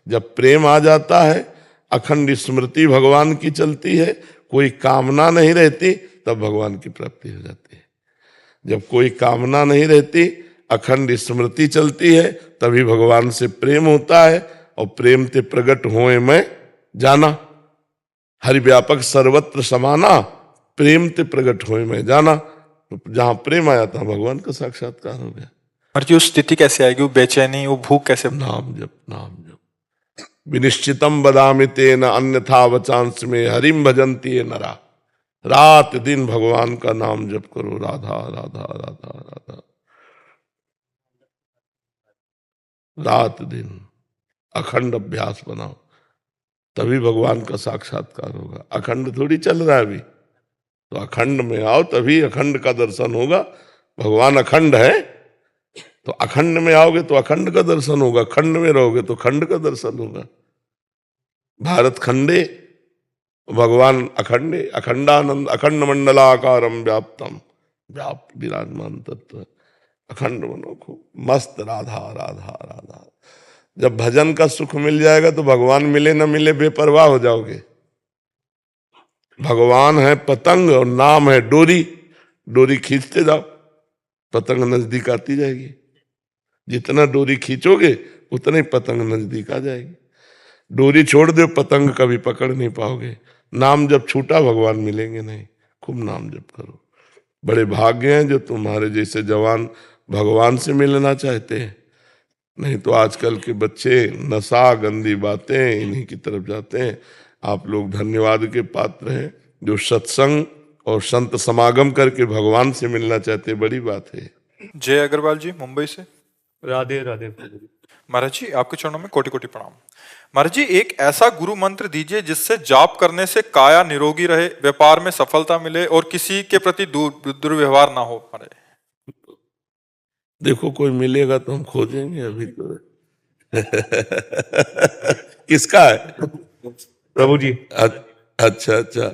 जब प्रेम आ जाता है, अखंड स्मृति भगवान की चलती है, कोई कामना नहीं रहती, तब भगवान की प्राप्ति हो जाती है। जब कोई कामना नहीं रहती, अखंड स्मृति चलती है, तभी भगवान से प्रेम होता है। और प्रेम ते प्रकट होए मैं जाना, हरि व्यापक सर्वत्र समाना, प्रेम ते प्रकट होए मैं जाना। तो जहां प्रेम आया था भगवान का साक्षात्कार हो गया। और जी उस स्थिति कैसे आएगी, वो बेचैनी, वो भूख कैसे? नाम जप, नाम जप। विनिश्चितम बदामि तेन अन्यथा वचांस में हरिम भजन्ति ये नरा। रात दिन भगवान का नाम जप करो, राधा राधा राधा राधा, रात दिन अखंड अभ्यास बनाओ, तभी भगवान का साक्षात्कार होगा। अखंड थोड़ी चल रहा है अभी, तो अखंड में आओ, तभी अखंड का दर्शन होगा। भगवान अखंड है, तो अखंड में आओगे तो अखंड का दर्शन होगा, खंड में रहोगे तो खंड का दर्शन होगा। भारत खंडे, भगवान अखंडे, अखंडानंद अखंड मंडलाकारम व्याप्तम, व्याप्त विराजमान तत्व, अखंड मनो खूब मस्त राधा राधा राधा। जब भजन का सुख मिल जाएगा तो भगवान मिले न मिले बेपरवाह हो जाओगे। भगवान है पतंग और नाम है डोरी, डोरी खींचते जाओ, पतंग नजदीक आती जाएगी। जितना डोरी खींचोगे उतना ही पतंग नजदीक आ जाएगी। डोरी छोड़ दो, पतंग कभी पकड़ नहीं पाओगे। नाम जब छूटा, भगवान मिलेंगे नहीं। खूब नाम जप करो। बड़े भाग्य हैं जो तुम्हारे जैसे जवान भगवान से मिलना चाहते हैं। नहीं तो आजकल के बच्चे नशा, गंदी बातें, इन्हीं की तरफ जाते हैं। आप लोग धन्यवाद के पात्र हैं जो सत्संग और संत समागम करके भगवान से मिलना चाहते हैं, बड़ी बात है। जय अग्रवाल जी, मुंबई से। राधे राधे। महाराज जी, आपके चरणों में कोटि कोटि प्रणाम। महाराज जी, एक ऐसा गुरु मंत्र दीजिए जिससे जाप करने से काया निरोगी रहे, व्यापार में सफलता मिले और किसी के प्रति दुर्व्यवहार ना हो। महाराज देखो, कोई मिलेगा तो हम खोजेंगे, अभी तो किसका है? प्रभु जी। अच्छा अच्छा,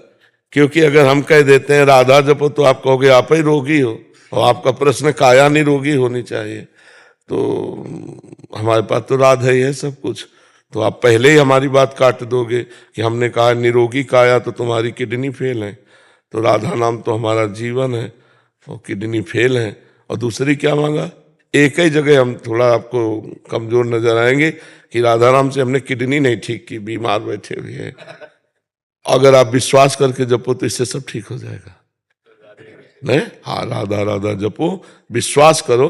क्योंकि अगर हम कह देते हैं राधा जपो तो आप कहोगे आप ही रोगी हो, और आपका प्रश्न काया निरोगी होनी चाहिए। तो हमारे पास तो राधा ही है सब कुछ, तो आप पहले ही हमारी बात काट दोगे कि हमने कहा निरोगी काया तो तुम्हारी किडनी फेल है। तो राधा नाम तो हमारा जीवन है, और किडनी फेल है। और दूसरी क्या मांगा? एक ही जगह हम थोड़ा आपको कमजोर नजर आएंगे कि राधा नाम से हमने किडनी नहीं ठीक की, बीमार बैठे हुए हैं। अगर आप विश्वास करके जपो तो इससे सब ठीक हो जाएगा। नहीं, हाँ, राधा राधा जपो, विश्वास करो,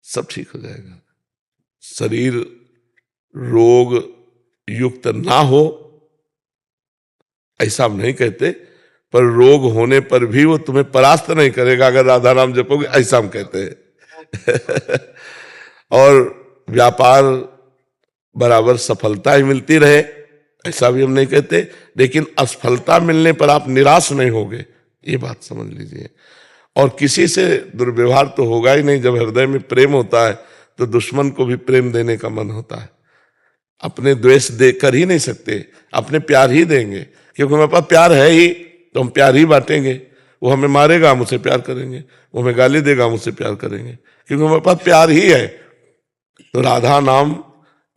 सब ठीक हो जाएगा। शरीर रोग युक्त ना हो ऐसा हम नहीं कहते, पर रोग होने पर भी वो तुम्हें परास्त नहीं करेगा अगर राधा नाम जपोगे, ऐसा हम कहते हैं। और व्यापार बराबर सफलता ही मिलती रहे, ऐसा भी हम नहीं कहते, लेकिन असफलता मिलने पर आप निराश नहीं होगे, ये बात समझ लीजिए। और किसी से दुर्व्यवहार तो होगा ही नहीं। जब हृदय में प्रेम होता है तो दुश्मन को भी प्रेम देने का मन होता है। अपने द्वेष दे कर ही नहीं सकते, अपने प्यार ही देंगे, क्योंकि हमारे पास प्यार है ही, तो हम प्यार ही बांटेंगे। वो हमें मारेगा, हम उसे प्यार करेंगे, वो हमें गाली देगा, हम उससे प्यार करेंगे, क्योंकि हमारे पास प्यार ही है। तो राधा नाम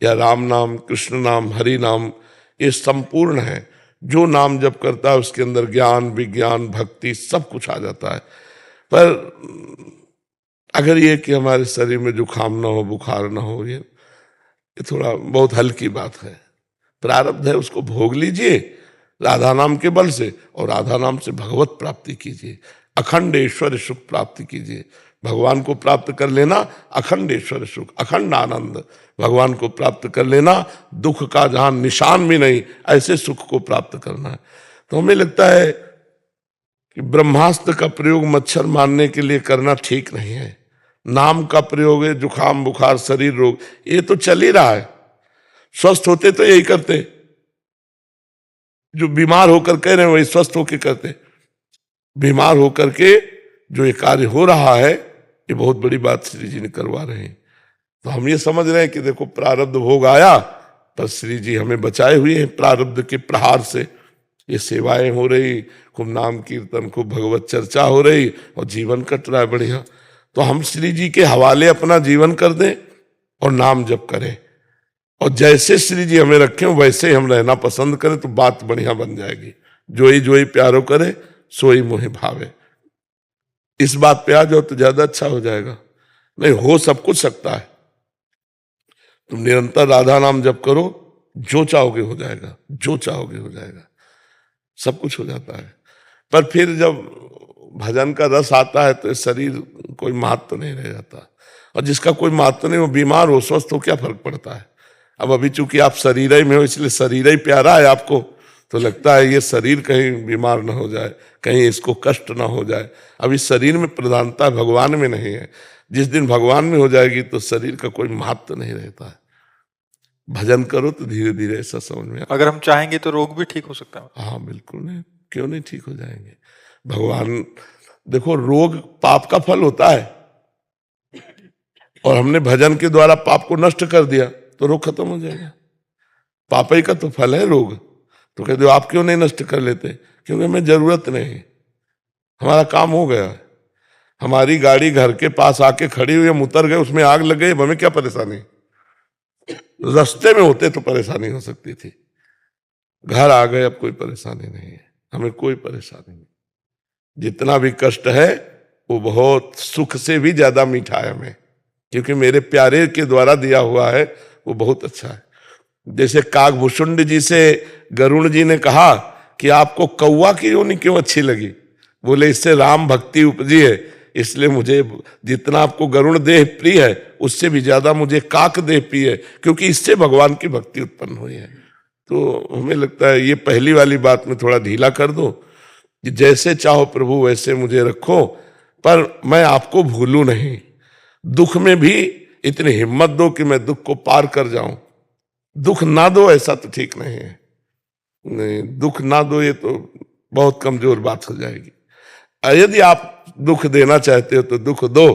या राम नाम, कृष्ण नाम, हरि नाम, ये संपूर्ण है। जो नाम जप करता है उसके अंदर ज्ञान, विज्ञान, भक्ति सब कुछ आ जाता है। पर अगर ये कि हमारे शरीर में जुकाम ना हो, बुखार ना हो, ये थोड़ा बहुत हल्की बात है। प्रारब्ध है, उसको भोग लीजिए राधा नाम के बल से, और राधा नाम से भगवत प्राप्ति कीजिए, अखंड ऐश्वर्य सुख प्राप्ति कीजिए। भगवान को प्राप्त कर लेना, अखंड ऐश्वर्य सुख, अखंड आनंद, भगवान को प्राप्त कर लेना, दुख का जहां निशान भी नहीं, ऐसे सुख को प्राप्त करना है। तो हमें लगता है कि ब्रह्मास्त्र का प्रयोग मच्छर मारने के लिए करना ठीक नहीं है। नाम का प्रयोग है, जुकाम, बुखार, शरीर रोग, ये तो चल ही रहा है। स्वस्थ होते तो यही करते, जो बीमार होकर कह रहे हैं वही स्वस्थ होकर करते। बीमार होकर के जो ये कार्य हो रहा है, ये बहुत बड़ी बात श्री जी ने करवा रहे हैं। तो हम ये समझ रहे हैं कि देखो प्रारब्ध भोग आया, पर श्री जी हमें बचाए हुए हैं प्रारब्ध के प्रहार से। ये सेवाएं हो रही, खूब नाम कीर्तन, खूब भगवत चर्चा हो रही, और जीवन कट रहा है बढ़िया। तो हम श्री जी के हवाले अपना जीवन कर दें और नाम जप करें। और जैसे श्री जी हमें रखें वैसे ही हम रहना पसंद करें तो बात बढ़िया बन जाएगी। जो ही प्यारो करे सोई मोहि भावे, इस बात पे आ जाओ तो ज्यादा अच्छा हो जाएगा। नहीं, हो सब कुछ सकता है, तुम निरंतर राधा नाम जप करो, जो चाहोगे हो जाएगा, जो चाहोगे हो जाएगा, सब कुछ हो जाता है। पर फिर जब भजन का रस आता है तो शरीर कोई महत्व नहीं रह जाता, और जिसका कोई महत्व नहीं, वो बीमार हो स्वस्थ हो क्या फर्क पड़ता है। अब अभी चूंकि आप शरीर ही में हो इसलिए शरीर ही प्यारा है आपको, तो लगता है ये शरीर कहीं बीमार ना हो जाए, कहीं इसको कष्ट ना हो जाए। अब इस शरीर में प्रधानता भगवान में नहीं है, जिस दिन भगवान में हो जाएगी तो शरीर का कोई महत्व नहीं रहता है। भजन करो तो धीरे धीरे ऐसा समझ में अगर हम चाहेंगे तो रोग भी ठीक हो सकता है। हाँ बिल्कुल, नहीं क्यों नहीं ठीक हो जाएंगे। भगवान देखो, रोग पाप का फल होता है, और हमने भजन के द्वारा पाप को नष्ट कर दिया तो रोग खत्म हो जाएगा। पाप ही का तो फल है रोग। तो कहते हो आप क्यों नहीं नष्ट कर लेते? क्योंकि हमें जरूरत नहीं, हमारा काम हो गया। हमारी गाड़ी घर के पास आके खड़ी हुई, हम उतर गए, उसमें आग लग गई, अब हमें क्या परेशानी? रास्ते में होते तो परेशानी हो सकती थी, घर आ गए अब कोई परेशानी नहीं है, हमें कोई परेशानी नहीं। जितना भी कष्ट है वो बहुत सुख से भी ज्यादा मीठा है हमें, क्योंकि मेरे प्यारे के द्वारा दिया हुआ है, वो बहुत अच्छा है। जैसे काकभूषुंड जी से गरुण जी ने कहा कि आपको कौवा की योनि क्यों अच्छी लगी? बोले इससे राम भक्ति उपजी है, इसलिए मुझे जितना आपको गरुण देह प्रिय है उससे भी ज्यादा मुझे काक देह प्रिय है, क्योंकि इससे भगवान की भक्ति उत्पन्न हुई है। तो हमें लगता है ये पहली वाली बात में थोड़ा ढीला कर दो कि जैसे चाहो प्रभु वैसे मुझे रखो, पर मैं आपको भूलूं नहीं। दुख में भी इतनी हिम्मत दो कि मैं दुख को पार कर जाऊं। दुख ना दो ऐसा तो ठीक नहीं है, नहीं दुख ना दो ये तो बहुत कमजोर बात हो जाएगी। यदि आप दुख देना चाहते हो तो दुख दो,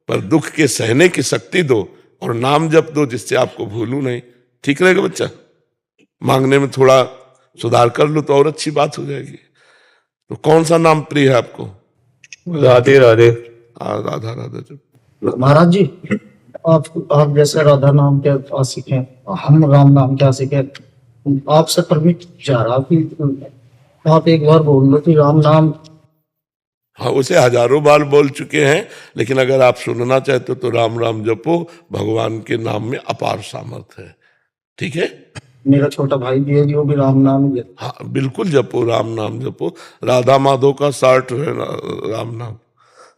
पर दुख के सहने की शक्ति दो, और नाम जप दो जिससे आपको भूलूं नहीं। ठीक रहेगा बच्चा? मांगने में थोड़ा सुधार कर लो तो और अच्छी बात हो जाएगी। तो कौन सा नाम प्रिय है आपको? राधे राधे। राधा राधा जप। महाराज जी, आप जैसे राधा नाम के आशिक हैं, हम राम नाम के आशिक हैं, आपसे परमिट जा रहा कि आप एक बार बोल लो कि राम नाम। हाँ, उसे हजारों बार बोल चुके हैं, लेकिन अगर आप सुनना चाहते हो तो राम राम जपो, भगवान के नाम में अपार सामर्थ्य है। ठीक है? मेरा छोटा भाई भी है जो भी राम नाम है। हाँ बिल्कुल जपो, राम नाम जपो। राधा माधव का शार्ट है राम नाम।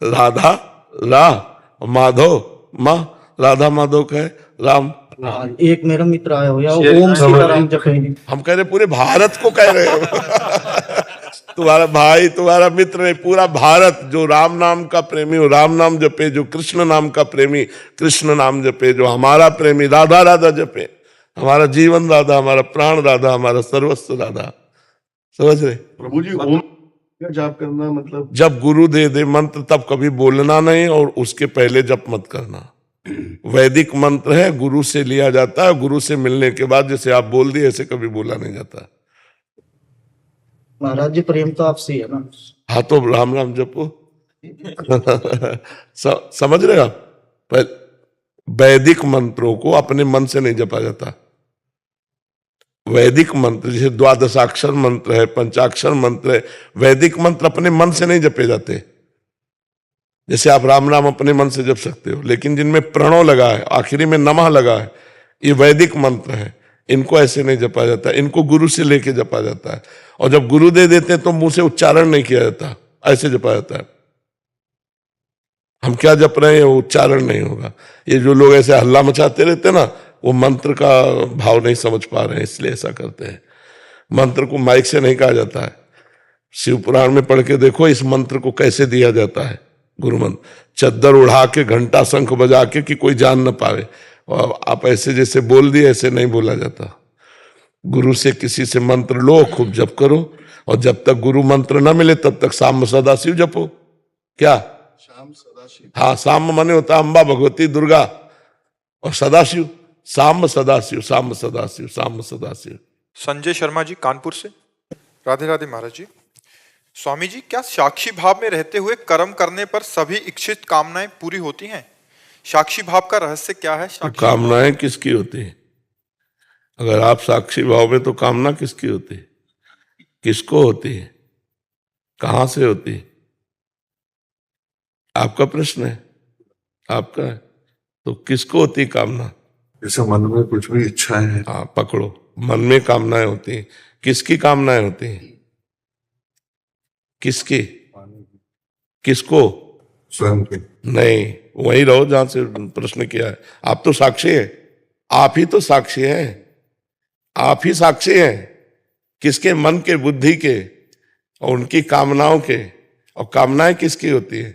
राधा रा, माधव माँ, राधा माधव का है राम। एक मेरा मित्र आया हुआ ओम सीताराम जपेंगे। हम कह रहे पूरे भारत को कह रहे हो तुम्हारा भाई, तुम्हारा मित्र नहीं, पूरा भारत जो राम नाम का प्रेमी हो राम नाम जपे, जो कृष्ण नाम का प्रेमी कृष्ण नाम जपे, जो हमारा प्रेमी राधा राधा जपे। हमारा जीवन राधा, हमारा प्राण राधा, हमारा सर्वस्व राधा। समझ रहे प्रभु जी? ओम का जाप करना मतलब जब गुरु दे दे मंत्र तब कभी बोलना नहीं, और उसके पहले जप मत करना। वैदिक मंत्र है, गुरु से लिया जाता है, गुरु से मिलने के बाद जैसे आप बोल दिए ऐसे कभी बोला नहीं जाता। महाराज जी, प्रेम तो आपसे ही है ना। हाँ तो राम राम जपो समझ रहे आप? वैदिक मंत्रों को अपने मन से नहीं जपा जाता। वैदिक मंत्र जैसे द्वादशाक्षर मंत्र है, पंचाक्षर मंत्र है, वैदिक मंत्र अपने मन से नहीं जपे जाते। जैसे आप राम नाम अपने मन से जप सकते हो, लेकिन जिनमें प्रणव लगा है, आखिरी में नमः लगा है, ये वैदिक मंत्र है, इनको ऐसे नहीं जपा जाता, इनको गुरु से लेके जपा जाता है। और जब गुरु दे देते हैं तो मुंह से उच्चारण नहीं किया जाता, ऐसे जपा जाता है। हम क्या जप रहे हैं वो उच्चारण नहीं होगा। ये जो लोग ऐसे हल्ला मचाते रहते हैं ना, वो मंत्र का भाव नहीं समझ पा रहे हैं, इसलिए ऐसा करते हैं। मंत्र को माइक से नहीं कहा जाता है। शिव पुराण में पढ़ के देखो इस मंत्र को कैसे दिया जाता है। गुरु मंत्र चद्दर उड़ा के, घंटा शंख बजा के कि कोई जान न पावे, और आप ऐसे जैसे बोल दिए ऐसे नहीं बोला जाता। गुरु से किसी से मंत्र लो, खूब जप करो, और जब तक गुरु मंत्र न मिले तब तक साम सदाशिव जपो। क्या? शाम सदाशिव। हाँ, साम माने होता अम्बा भगवती दुर्गा, और सदाशिव साम सदाशिव, साम सदाशिव, साम सदाशिव। संजय शर्मा जी कानपुर से। राधे राधे महाराज जी। स्वामी जी, क्या साक्षी भाव में रहते हुए कर्म करने पर सभी इच्छित कामनाएं पूरी होती हैं? साक्षी भाव का रहस्य क्या है? कामनाएं किसकी होती है? अगर आप साक्षी भाव में, तो कामना किसकी होती है, किसको होती है, कहां से होती है? आपका प्रश्न है, आपका है। तो किसको होती है कामना? जैसे मन में कुछ भी इच्छाएं हैं, हाँ, पकड़ो, मन में कामनाएं होती हैं। किसकी कामनाएं होती हैं? किसकी? किसको? स्वयं के। नहीं, वहीं रहो जहां से प्रश्न किया है। आप तो साक्षी हैं, आप ही तो साक्षी हैं, आप ही साक्षी हैं। किसके? मन के, बुद्धि के, और उनकी कामनाओं के। और कामनाएं किसकी होती है?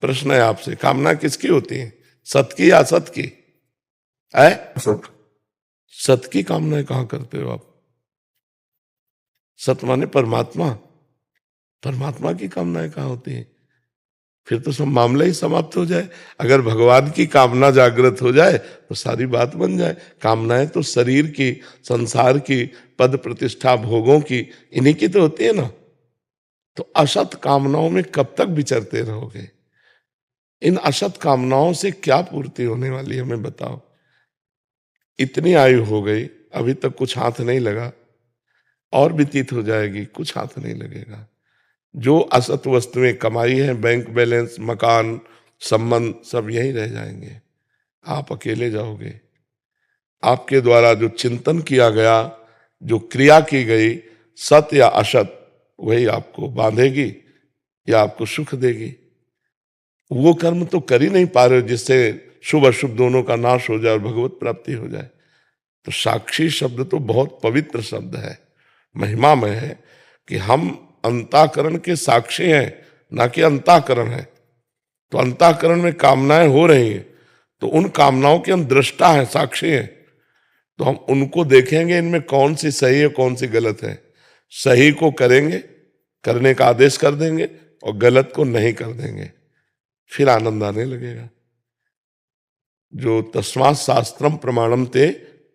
प्रश्न है आपसे, कामना किसकी होती है? सत की या असत की है? सब सत की कामनाएं कहां करते हो आप? सत माने परमात्मा, परमात्मा की कामनाएं कहां होती है? फिर तो सब मामला ही समाप्त हो जाए। अगर भगवान की कामना जागृत हो जाए तो सारी बात बन जाए। कामनाएं तो शरीर की, संसार की, पद प्रतिष्ठा, भोगों की, इन्हीं की तो होती है ना। तो असत कामनाओं में कब तक विचरते रहोगे? इन असत कामनाओं से क्या पूर्ति होने वाली है, हमें बताओ। इतनी आयु हो गई, अभी तक कुछ हाथ नहीं लगा, और व्यतीत हो जाएगी, कुछ हाथ नहीं लगेगा। जो असत वस्तुएं कमाई है, बैंक बैलेंस, मकान, संबंध, सब यही रह जाएंगे। आप अकेले जाओगे। आपके द्वारा जो चिंतन किया गया, जो क्रिया की गई, सत या असत, वही आपको बांधेगी या आपको सुख देगी। वो कर्म तो कर ही नहीं पा रहे हो जिससे शुभ अशुभ दोनों का नाश हो जाए और भगवत प्राप्ति हो जाए। तो साक्षी शब्द तो बहुत पवित्र शब्द है, महिमामय है, कि हम अंतःकरण के साक्षी हैं, ना कि अंतःकरण है। तो अंतःकरण में कामनाएं हो रही हैं, तो उन कामनाओं के हम दृष्टा हैं, साक्षी हैं। तो हम उनको देखेंगे, इनमें कौन सी सही है, कौन सी गलत है। सही को करेंगे, करने का आदेश कर देंगे, और गलत को नहीं कर देंगे, फिर आनंद आने लगेगा। जो तस्मात् शास्त्रम प्रमाणम ते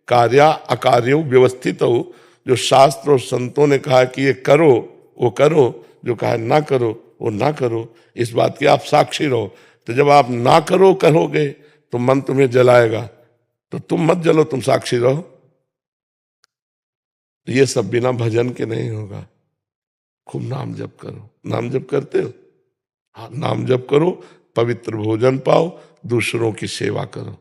कार्या अकार्यो व्यवस्थित हो, जो शास्त्र और संतों ने कहा कि ये करो वो करो, जो कहा ना करो वो ना करो, इस बात की आप साक्षी रहो। तो जब आप ना करो करोगे तो मन तुम्हें जलाएगा, तो तुम मत जलो, तुम साक्षी रहो। तो ये सब बिना भजन के नहीं होगा। खूब नाम जप करो। नाम जप करते हो? हाँ, नाम जप करो, पवित्र भोजन पाओ, दूसरों की सेवा करो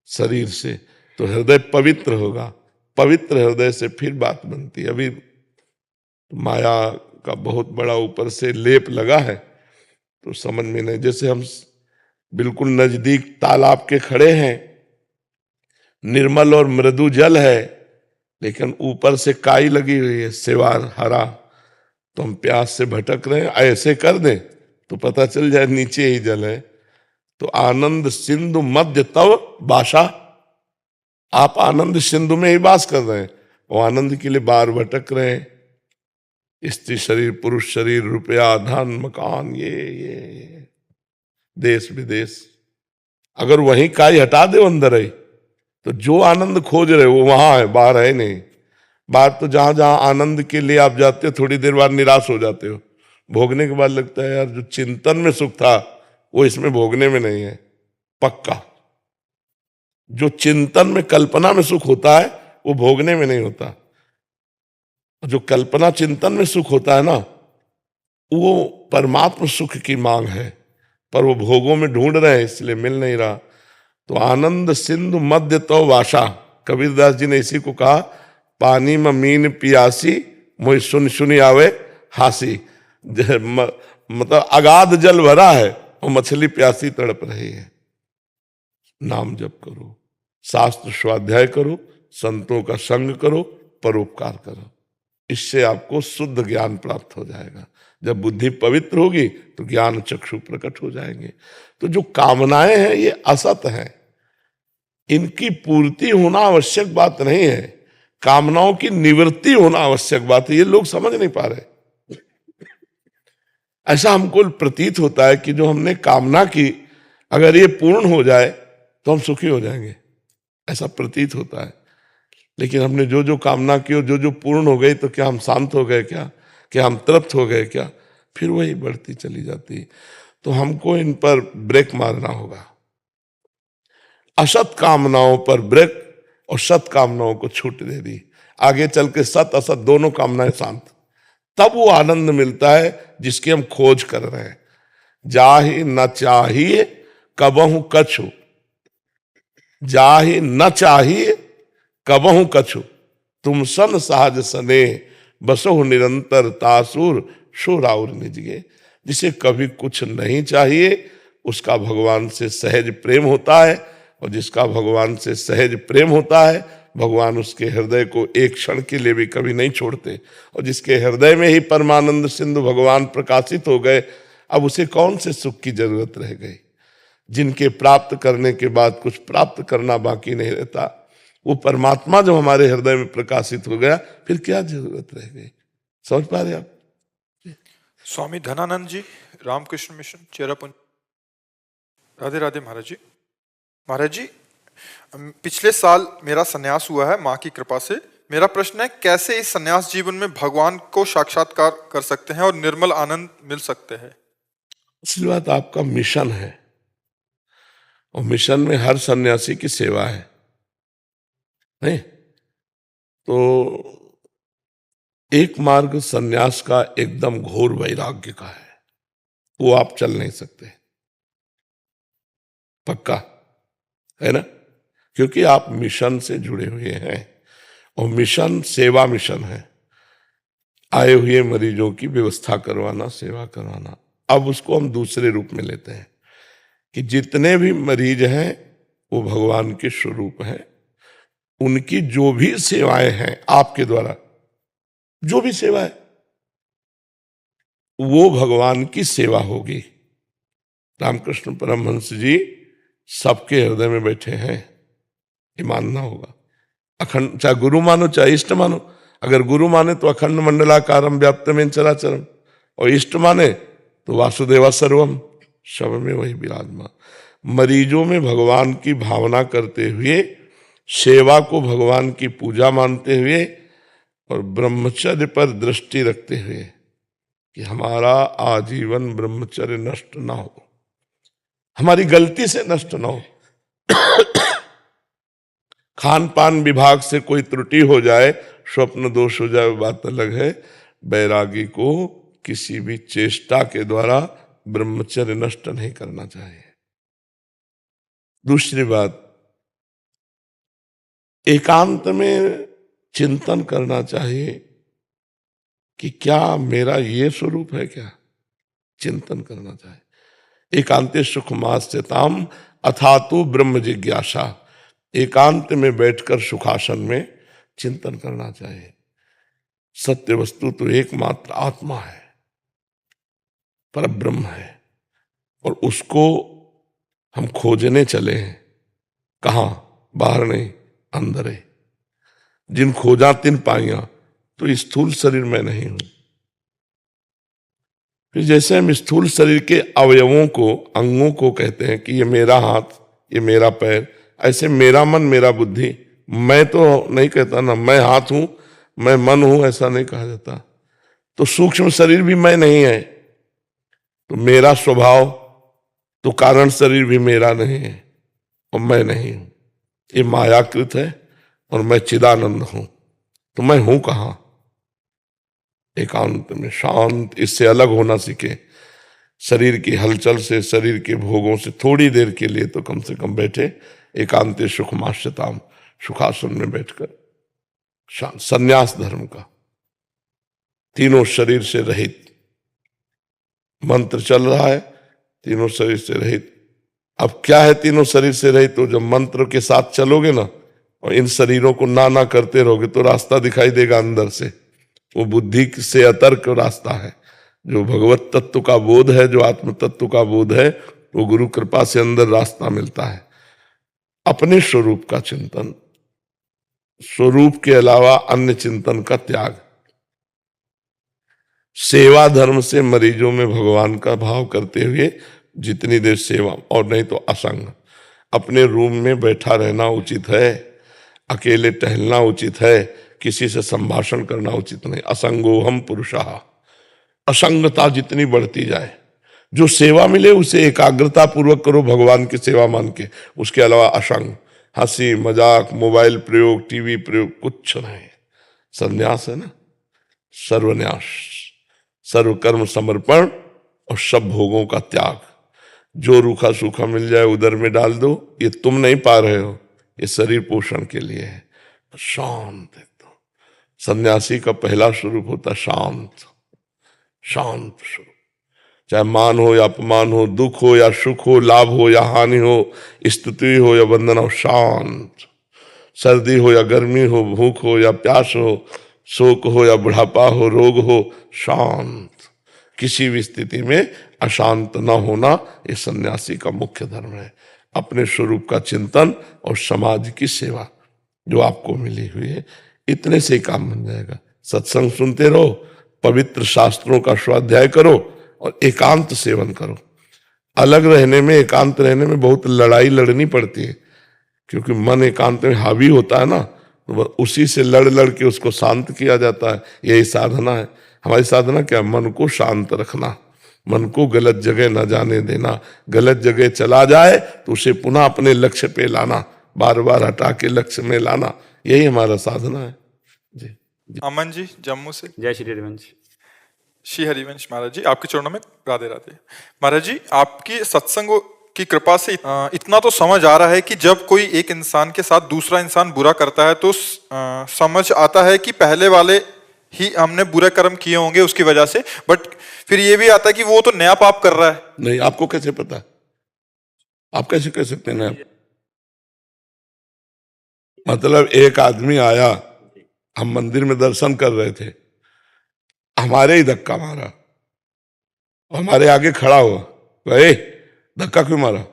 शरीर से, तो हृदय पवित्र होगा। पवित्र हृदय से फिर बात बनती है। अभी माया का बहुत बड़ा ऊपर से लेप लगा है, तो समझ में नहीं। जैसे हम बिल्कुल नजदीक तालाब के खड़े हैं, निर्मल और मृदु जल है, लेकिन ऊपर से काई लगी हुई है, सेवार हरा, तो हम प्यास से भटक रहे हैं। ऐसे कर दें तो पता चल जाए नीचे ही जल है। तो आनंद सिंधु मध्य तव बाशा, आप आनंद सिंधु में ही वास कर रहे हैं, वो आनंद के लिए बाहर भटक रहे हैं। स्त्री शरीर, पुरुष शरीर, रुपया, धन, मकान, ये देश विदेश। अगर वहीं काई हटा दे अंदर है, तो जो आनंद खोज रहे वो वहां है, बाहर है नहीं। बाहर तो जहां जहां आनंद के लिए आप जाते हो, थोड़ी देर बाद निराश हो जाते हो। भोगने के बाद लगता है यार, जो चिंतन में सुख था वो इसमें भोगने में नहीं है, पक्का। जो चिंतन में, कल्पना में सुख होता है वो भोगने में नहीं होता। जो कल्पना चिंतन में सुख होता है ना, वो परमात्म सुख की मांग है, पर वो भोगों में ढूंढ रहे हैं, इसलिए मिल नहीं रहा। तो आनंद सिंधु मध्य तो वाशा, कबीरदास जी ने इसी को कहा, पानी में मीन पियासी, मुझे सुन सुनी आवे हासी। मतलब अगाध जल भरा है और मछली प्यासी तड़प रही है। नाम जप करो, शास्त्र स्वाध्याय करो, संतों का संग करो, परोपकार करो। इससे आपको शुद्ध ज्ञान प्राप्त हो जाएगा। जब बुद्धि पवित्र होगी तो ज्ञान चक्षु प्रकट हो जाएंगे। तो जो कामनाएं हैं ये असत हैं, इनकी पूर्ति होना आवश्यक बात नहीं है, कामनाओं की निवृत्ति होना आवश्यक बात है। ये लोग समझ नहीं पा रहे। ऐसा हमको प्रतीत होता है कि जो हमने कामना की, अगर ये पूर्ण हो जाए तो हम सुखी हो जाएंगे, ऐसा प्रतीत होता है। लेकिन हमने जो जो कामना की और जो जो पूर्ण हो गई, तो क्या हम शांत हो गए? क्या हम तृप्त हो गए? क्या फिर वही बढ़ती चली जाती है। तो हमको इन पर ब्रेक मारना होगा, असत कामनाओं पर ब्रेक और सत कामनाओं को छूट दे दी, आगे चल के सत असत दोनों कामनाएं शांत, तब वो आनंद मिलता है जिसकी हम खोज कर रहे हैं। जाहि न चाहिए कबहु कछु, जाहि न चाहिए कबहु कछु, तुम सन सहज सने बसहु निरंतर तासुर शोराउर निजगे। जिसे कभी कुछ नहीं चाहिए उसका भगवान से सहज प्रेम होता है, और जिसका भगवान से सहज प्रेम होता है भगवान उसके हृदय को एक क्षण के लिए भी कभी नहीं छोड़ते। और जिसके हृदय में ही परमानंद सिंधु भगवान प्रकाशित हो गए, अब उसे कौन से सुख की जरूरत रह गई। जिनके प्राप्त करने के बाद कुछ प्राप्त करना बाकी नहीं रहता, वो परमात्मा जो हमारे हृदय में प्रकाशित हो गया, फिर क्या जरूरत रह गई। समझ पा रहे आप? स्वामी धनानंद जी, रामकृष्ण मिशन, चेरापुंज। राधे राधे महाराज जी। महाराज जी, पिछले साल मेरा सन्यास हुआ है माँ की कृपा से। मेरा प्रश्न है, कैसे इस सन्यास जीवन में भगवान को साक्षात्कार कर सकते हैं और निर्मल आनंद मिल सकते हैं? असली बात आपका मिशन है, और मिशन में हर सन्यासी की सेवा है, नहीं? तो एक मार्ग सन्यास का एकदम घोर वैराग्य का है, वो आप चल नहीं सकते, पक्का है ना? क्योंकि आप मिशन से जुड़े हुए हैं, और मिशन सेवा मिशन है। आए हुए मरीजों की व्यवस्था करवाना, सेवा करवाना। अब उसको हम दूसरे रूप में लेते हैं कि जितने भी मरीज हैं वो भगवान के स्वरूप हैं। उनकी जो भी सेवाएं हैं आपके द्वारा, जो भी सेवा है वो भगवान की सेवा होगी। रामकृष्ण परमहंस जी सबके हृदय में बैठे हैं, ये मानना होगा। अखंड, चाहे गुरु मानो चाहे इष्ट मानो। अगर गुरु माने तो अखंड मंडलाकारम व्याप्तमेन चराचरम, और इष्ट माने तो वासुदेवा सर्वम, सब में वही विराजमान। मरीजों में भगवान की भावना करते हुए, सेवा को भगवान की पूजा मानते हुए, और ब्रह्मचर्य पर दृष्टि रखते हुए कि हमारा आजीवन ब्रह्मचर्य नष्ट ना हो, हमारी गलती से नष्ट ना हो। खान पान विभाग से कोई त्रुटि हो जाए, स्वप्न दोष हो जाए, बात अलग है। बैरागी को किसी भी चेष्टा के द्वारा ब्रह्मचर्य नष्ट नहीं करना चाहिए। दूसरी बात, एकांत में चिंतन करना चाहिए कि क्या मेरा ये स्वरूप है, क्या चिंतन करना चाहिए। एकांते सुखमास्यताम अथातु ब्रह्म जिज्ञासा, एकांत में बैठकर सुखासन में चिंतन करना चाहिए। सत्य वस्तु तो एकमात्र आत्मा है, पर ब्रह्म है, और उसको हम खोजने चले हैं। कहाँ? बाहर नहीं, अंदर है। जिन खोजा तिन पाइया, तो स्थूल शरीर में नहीं हूं। फिर जैसे हम स्थूल शरीर के अवयवों को, अंगों को कहते हैं कि ये मेरा हाथ, ये मेरा पैर, ऐसे मेरा मन, मेरा बुद्धि, मैं तो नहीं कहता ना, मैं हाथ हूं, मैं मन हूं, ऐसा नहीं कहा जाता। तो सूक्ष्म शरीर भी मैं नहीं है, तो मेरा स्वभाव, तो कारण शरीर भी मेरा नहीं है, और मैं नहीं हूं। ये मायाकृत है, और मैं चिदानंद हूं। तो मैं हूं कहां? एकांत में शांत, इससे अलग होना सीखे। शरीर की हलचल से, शरीर के भोगों से थोड़ी देर के लिए तो कम से कम बैठे। एकांते सुखमाश्यताम, सुखासन में बैठकर संन्यास धर्म का, तीनों शरीर से रहित मंत्र चल रहा है, तीनों शरीर से रहित। अब क्या है तीनों शरीर से रहित? तो जब मंत्र के साथ चलोगे ना, और इन शरीरों को ना करते रहोगे, तो रास्ता दिखाई देगा अंदर से। वो बुद्धि से अतर्क रास्ता है। जो भगवत तत्व का बोध है, जो आत्म तत्व का बोध है, वो गुरु कृपा से अंदर रास्ता मिलता है। अपने स्वरूप का चिंतन, स्वरूप के अलावा अन्य चिंतन का त्याग, सेवा धर्म से मरीजों में भगवान का भाव करते हुए जितनी देर सेवा, और नहीं तो असंग। अपने रूम में बैठा रहना उचित है, अकेले टहलना उचित है, किसी से संभाषण करना उचित नहीं। असंगोहम पुरुषः, असंगता जितनी बढ़ती जाए, जो सेवा मिले उसे एकाग्रता पूर्वक करो भगवान की सेवा मान के, उसके अलावा असंग। हंसी मजाक, मोबाइल प्रयोग, टीवी प्रयोग कुछ नहीं। संन्यास है ना, सर्वन्यास, सर्वकर्म समर्पण और सब भोगों का त्याग। जो रूखा सूखा मिल जाए उधर में डाल दो, ये तुम नहीं पा रहे हो, ये शरीर पोषण के लिए है। शांत एकदम। सन्यासी का पहला स्वरूप होता शांत, शांत स्वरूप। चाहे मान हो या अपमान हो, दुख हो या सुख हो, लाभ हो या हानि हो, स्तुति हो या वंदना हो, शांत। सर्दी हो या गर्मी हो, भूख हो या प्यास हो, शोक हो या बुढ़ापा हो, रोग हो, शांत। किसी भी स्थिति में अशांत न होना, ये सन्यासी का मुख्य धर्म है। अपने स्वरूप का चिंतन और समाज की सेवा जो आपको मिली हुई है, इतने से ही काम बन जाएगा। सत्संग सुनते रहो, पवित्र शास्त्रों का स्वाध्याय करो और एकांत सेवन करो। अलग रहने में, एकांत रहने में बहुत लड़ाई लड़नी पड़ती है, क्योंकि मन एकांत में हावी होता है ना, तो उसी से लड़ लड़ के उसको शांत किया जाता है। यही साधना है। हमारी साधना क्या? मन को शांत रखना, मन को गलत जगह न जाने देना। गलत जगह चला जाए तो उसे पुनः अपने लक्ष्य पे लाना, बार बार हटा के लक्ष्य में लाना, यही हमारा साधना है। जी। अमन जी जम्मू से। जय श्री हरिवंश। श्री हरिवंश महाराज जी, आपके चरणों में राधे राधे। महाराज जी, आपकी सत्संग की कृपा से इतना तो समझ आ रहा है कि जब कोई एक इंसान के साथ दूसरा इंसान बुरा करता है तो समझ आता है कि पहले वाले ही हमने बुरे कर्म किए होंगे उसकी वजह से, बट फिर ये भी आता है कि वो तो नया पाप कर रहा है। नहीं, आपको कैसे पता? आप कैसे कह सकते हैं नया? मतलब एक आदमी आया, हम मंदिर में दर्शन कर रहे थे, हमारे ही धक्का मारा, हमारे आगे खड़ा हुआ, भाई धक्का क्यों मारा?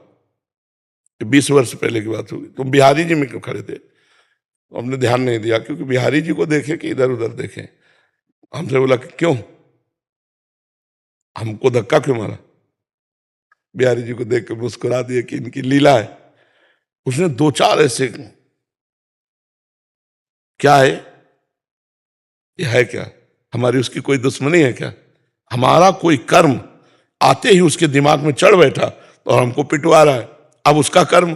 20 वर्ष पहले की बात होगी। तो बिहारी जी में क्यों खड़े थे? तो हमने ध्यान नहीं दिया, क्योंकि बिहारी जी को देखे कि इधर उधर देखे। हमसे बोला कि क्यों, हमको धक्का क्यों मारा? बिहारी जी को देख के मुस्कुरा दिए कि इनकी लीला है। उसने 2-4 ऐसे, क्या है ये, है क्या हमारी उसकी कोई दुश्मनी है क्या? हमारा कोई कर्म आते ही उसके दिमाग में चढ़ बैठा और हमको पिटवा रहा है। अब उसका कर्म,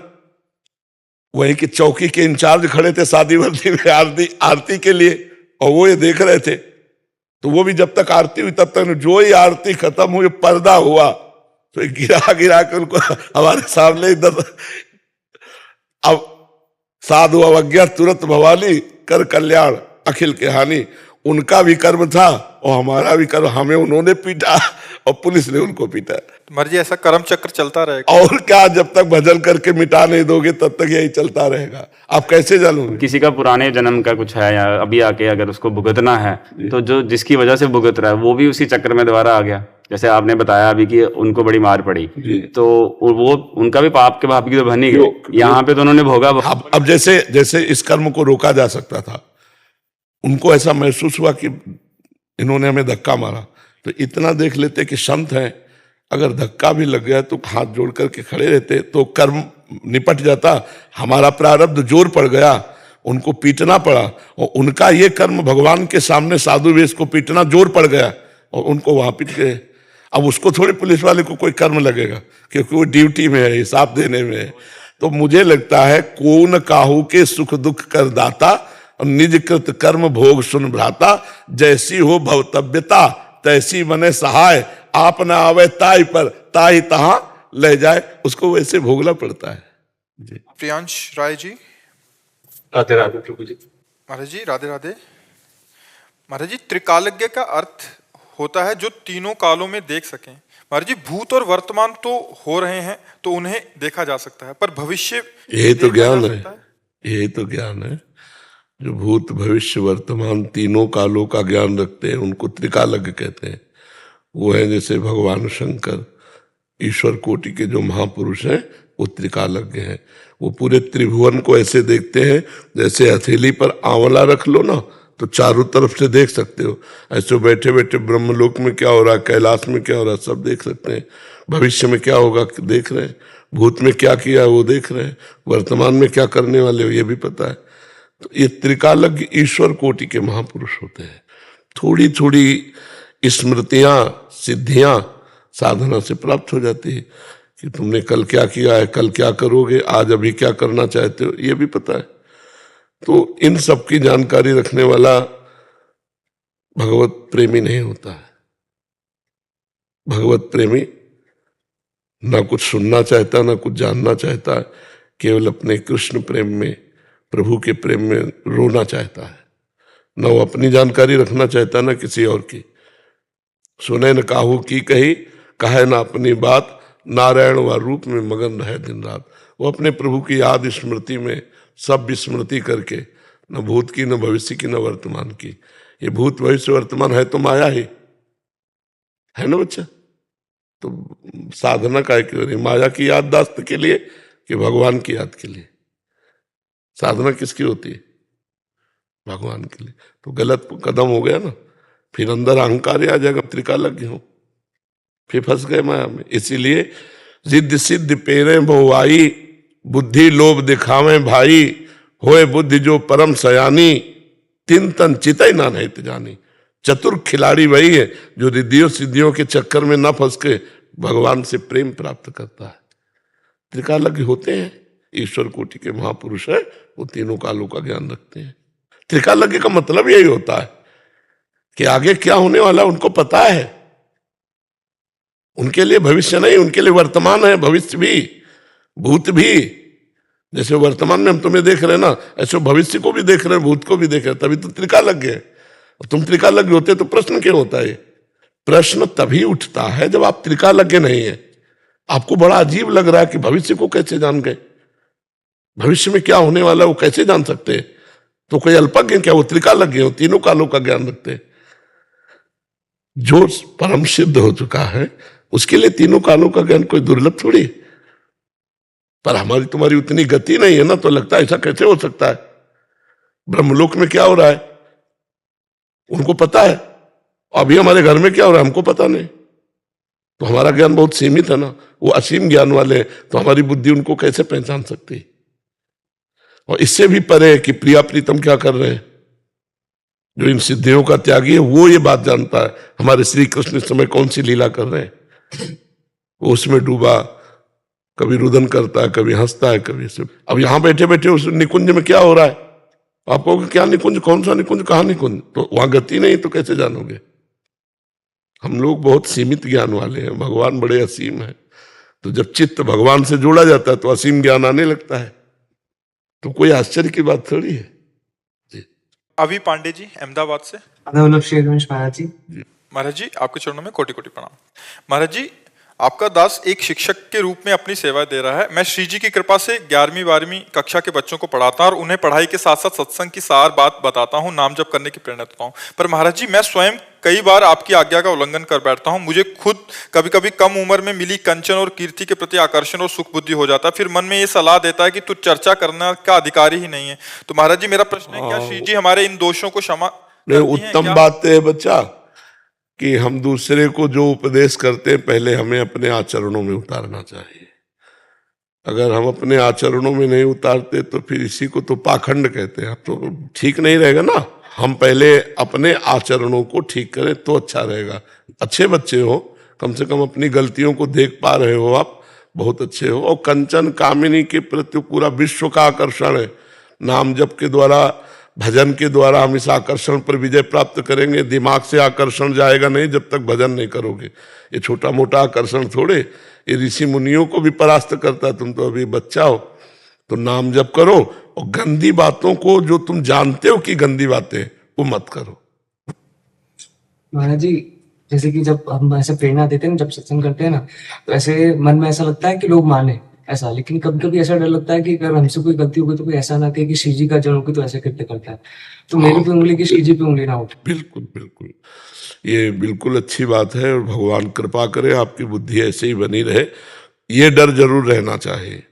वहीं के चौकी के इंचार्ज खड़े थे शादी वर्दी में आरती के लिए, और वो ये देख रहे थे। तो वो भी जब तक आरती हुई तब तक जो ही आरती खत्म हुई, पर्दा हुआ, तो गिरा के उनको हमारे सामने इधर, अब साधु अवज्ञा तुरंत भवानी, कर कल्याण अखिल के हानि। उनका भी कर्म था और हमारा भी कर्म, हमें उन्होंने पीटा और पुलिस ने उनको पीटा। महाराज जी, ऐसा कर्म चक्र चलता रहेगा और क्या, जब तक भजन करके मिटा नहीं दोगे तब तक यही चलता रहेगा। आप कैसे जानोगे? किसी का पुराने जन्म का कुछ है या अभी आके अगर उसको भुगतना है, तो जो जिसकी वजह से भुगत रहा है वो भी उसी चक्र में दोबारा आ गया। जैसे आपने बताया अभी कि उनको बड़ी मार पड़ी, तो वो उनका भी पाप के भाप की तो बनी गई, यहाँ पे तो उन्होंने भोगा। अब जैसे इस कर्म को रोका जा सकता था, उनको ऐसा महसूस हुआ कि इन्होंने हमें धक्का मारा, तो इतना देख लेते कि संत हैं, अगर धक्का भी लग गया तो हाथ जोड़ करके खड़े रहते तो कर्म निपट जाता। हमारा प्रारब्ध जोर पड़ गया, उनको पीटना पड़ा, और उनका ये कर्म भगवान के सामने साधु वेश को पीटना जोर पड़ गया और उनको वहां पीट गए। अब उसको थोड़ी पुलिस वाले को कोई कर्म लगेगा, क्योंकि वो ड्यूटी में है, हिसाब देने में है। तो मुझे लगता है कौन काहू के सुख दुख कर दाता, निज कृत कर्म भोग सुन भ्राता, जैसी हो भवतव्यता तैसी बने सहाय, आप न आवे ताई पर ताई तहां ले जाए, उसको वैसे भोगना पड़ता है। जी। प्रियांश राय जी। राधे राधे प्रभु जी। महाराज जी राधे राधे। महाराज जी, त्रिकालज्ञ का अर्थ होता है जो तीनों कालों में देख सकें। महाराज जी, भूत और वर्तमान तो हो रहे हैं तो उन्हें देखा जा सकता है, पर भविष्य यही तो ज्ञान है, यही तो ज्ञान है। जो भूत भविष्य वर्तमान तीनों कालों का ज्ञान रखते हैं उनको त्रिकालज्ञ कहते हैं। वो है जैसे भगवान शंकर, ईश्वर कोटि के जो महापुरुष हैं वो त्रिकालज्ञ हैं। वो पूरे त्रिभुवन को ऐसे देखते हैं जैसे हथेली पर आंवला रख लो ना तो चारों तरफ से देख सकते हो। ऐसे बैठे बैठे ब्रह्मलोक में क्या हो रहा है, कैलाश में क्या हो रहा है, सब देख सकते हैं। भविष्य में क्या होगा देख रहे हैं, भूत में क्या किया वो देख रहे हैं, वर्तमान में क्या करने वाले हो ये भी पता है। तो ये त्रिकालज्ञ ईश्वर कोटि के महापुरुष होते हैं। थोड़ी थोड़ी स्मृतियां सिद्धियां साधना से प्राप्त हो जाती है। कि तुमने कल क्या किया है, कल क्या करोगे, आज अभी क्या करना चाहते हो, ये भी पता है। तो इन सब की जानकारी रखने वाला भगवत प्रेमी नहीं होता है। भगवत प्रेमी ना कुछ सुनना चाहता, ना कुछ जानना चाहता, केवल अपने कृष्ण प्रेम में, प्रभु के प्रेम में रोना चाहता है। न वो अपनी जानकारी रखना चाहता, ना किसी और की। सुने न काहू की कही, कहे ना अपनी बात, नारायण व रूप में मगन रहे दिन रात। वो अपने प्रभु की याद स्मृति में सब विस्मृति करके, न भूत की, न भविष्य की, न वर्तमान की। ये भूत भविष्य वर्तमान है तो माया ही है ना बच्चा। तो साधना काहे की हो रही? माया की याददाश्त के लिए कि भगवान की याद के लिए? साधना किसकी होती है? भगवान के लिए। तो गलत कदम हो गया ना, फिर अंदर अहंकार आ जाएगा, त्रिकालज्ञ हो, फिर फंस गए माया में। इसीलिए जिद्द सिद्ध पेरे बहुआई, बुद्धि लोभ दिखावे भाई, होए बुद्धि जो परम सयानी, तीन तन चितई ना नहीं जानी। चतुर खिलाड़ी वही है जो रिद्धियों सिद्धियों के चक्कर में न फंस के भगवान से प्रेम प्राप्त करता है। त्रिकालज्ञ होते हैं, ईश्वर कोटि के महापुरुष है, वो तीनों कालों का ज्ञान रखते हैं। त्रिकालज्ञ का मतलब यही होता है कि आगे क्या होने वाला है उनको पता है। उनके लिए भविष्य नहीं, उनके लिए वर्तमान है, भविष्य भी, भूत भी। जैसे वर्तमान में हम तुम्हें देख रहे हैं ना, ऐसे भविष्य को भी देख रहे हैं, भूत को भी देख रहे हैं, तभी तो त्रिकालज्ञ है। तुम त्रिकालज्ञ होते तो प्रश्न क्यों होता है? प्रश्न तभी उठता है जब आप त्रिकालज्ञ नहीं है। आपको बड़ा अजीब लग रहा है कि भविष्य को कैसे जान गए, भविष्य में क्या होने वाला है वो कैसे जान सकते हैं? तो कोई अल्पज्ञ क्या? वो त्रिकालज्ञ हो, तीनों कालों का ज्ञान रखते हैं। जो परम सिद्ध हो चुका है उसके लिए तीनों कालों का ज्ञान कोई दुर्लभ थोड़ी। पर हमारी तुम्हारी उतनी गति नहीं है ना, तो लगता है ऐसा कैसे हो सकता है। ब्रह्मलोक में क्या हो रहा है उनको पता है, अभी हमारे घर में क्या हो रहा है हमको पता नहीं। तो हमारा ज्ञान बहुत सीमित है ना, वो असीम ज्ञान वाले हैं, तो हमारी बुद्धि उनको कैसे पहचान सकती है? और इससे भी परे कि प्रिया प्रीतम क्या कर रहे हैं, जो इन सिद्धियों का त्यागी है वो ये बात जानता है हमारे श्री कृष्ण इस समय कौन सी लीला कर रहे हैं। वो उसमें डूबा, कभी रुदन करता है, कभी हंसता है, कभी से। अब यहां बैठे बैठे उस निकुंज में क्या हो रहा है आप कहोगे क्या निकुंज, कौन सा निकुंज, कहाँ निकुंज? तो वहां गति नहीं तो कैसे जानोगे? हम लोग बहुत सीमित ज्ञान वाले हैं, भगवान बड़े असीम है। तो जब चित्त भगवान से जोड़ा जाता है तो असीम ज्ञान आने लगता है। तो कोई आश्चर्य की बात थोड़ी है। अभी पांडे जी अहमदाबाद से। महाराज जी। महाराज जी आपके चरणों में कोटि कोटि प्रणाम। महाराज जी आपका दास एक शिक्षक के रूप में अपनी सेवा दे रहा है। मैं श्री जी की कृपा से 11वीं 12वीं कक्षा के बच्चों को पढ़ाता हूं और उन्हें पढ़ाई के साथ साथ सत्संग की सार बात बताता हूं, नाम जप करने की प्रेरणा देता हूं। पर महाराज जी मैं स्वयं कई बार आपकी आज्ञा का उल्लंघन कर बैठता हूं। मुझे खुद कभी कभी कम उम्र में मिली कंचन और कीर्ति के प्रति आकर्षण और सुख बुद्धि हो जाता है। फिर मन में ये सलाह देता है कि तू चर्चा करना का अधिकारी ही नहीं है। तो महाराज जी मेरा प्रश्न है, क्या श्री जी हमारे इन दोषों को क्षमा करती हैं? उत्तम बात है बच्चा कि हम दूसरे को जो उपदेश करते हैं पहले हमें अपने आचरणों में उतारना चाहिए। अगर हम अपने आचरणों में नहीं उतारते तो फिर इसी को तो पाखंड कहते हैं, तो ठीक नहीं रहेगा ना। हम पहले अपने आचरणों को ठीक करें तो अच्छा रहेगा। अच्छे बच्चे हो, कम से कम अपनी गलतियों को देख पा रहे हो, आप बहुत अच्छे हो। और कंचन कामिनी के प्रति पूरा विश्व का आकर्षण है। नाम जप के द्वारा, भजन के द्वारा हम इस आकर्षण पर विजय प्राप्त करेंगे। दिमाग से आकर्षण जाएगा नहीं जब तक भजन नहीं करोगे। ये छोटा मोटा आकर्षण थोड़े, ये ऋषि मुनियों को भी परास्त करता है। तुम तो अभी बच्चा हो, तो नाम जप करो और गंदी बातों को, जो तुम जानते हो कि गंदी बातें, वो मत करो। महाराज जी जैसे कि जब हम ऐसे प्रेरणा देते हैं, जब सत्संग करते हैं ना, तो ऐसे मन में ऐसा लगता है कि लोग माने ऐसा, लेकिन कभी कभी ऐसा डर लगता है कि अगर हमसे कोई गलती हो गई तो कोई ऐसा ना कहे कि श्री जी का जन होगी तो ऐसे कृत्य करता है, तो मेरे पे उंगली की श्री जी पे उंगली ना उठे। बिल्कुल बिल्कुल, ये बिल्कुल अच्छी बात है। और भगवान कृपा करे आपकी बुद्धि ऐसे ही बनी रहे। ये डर जरूर रहना चाहिए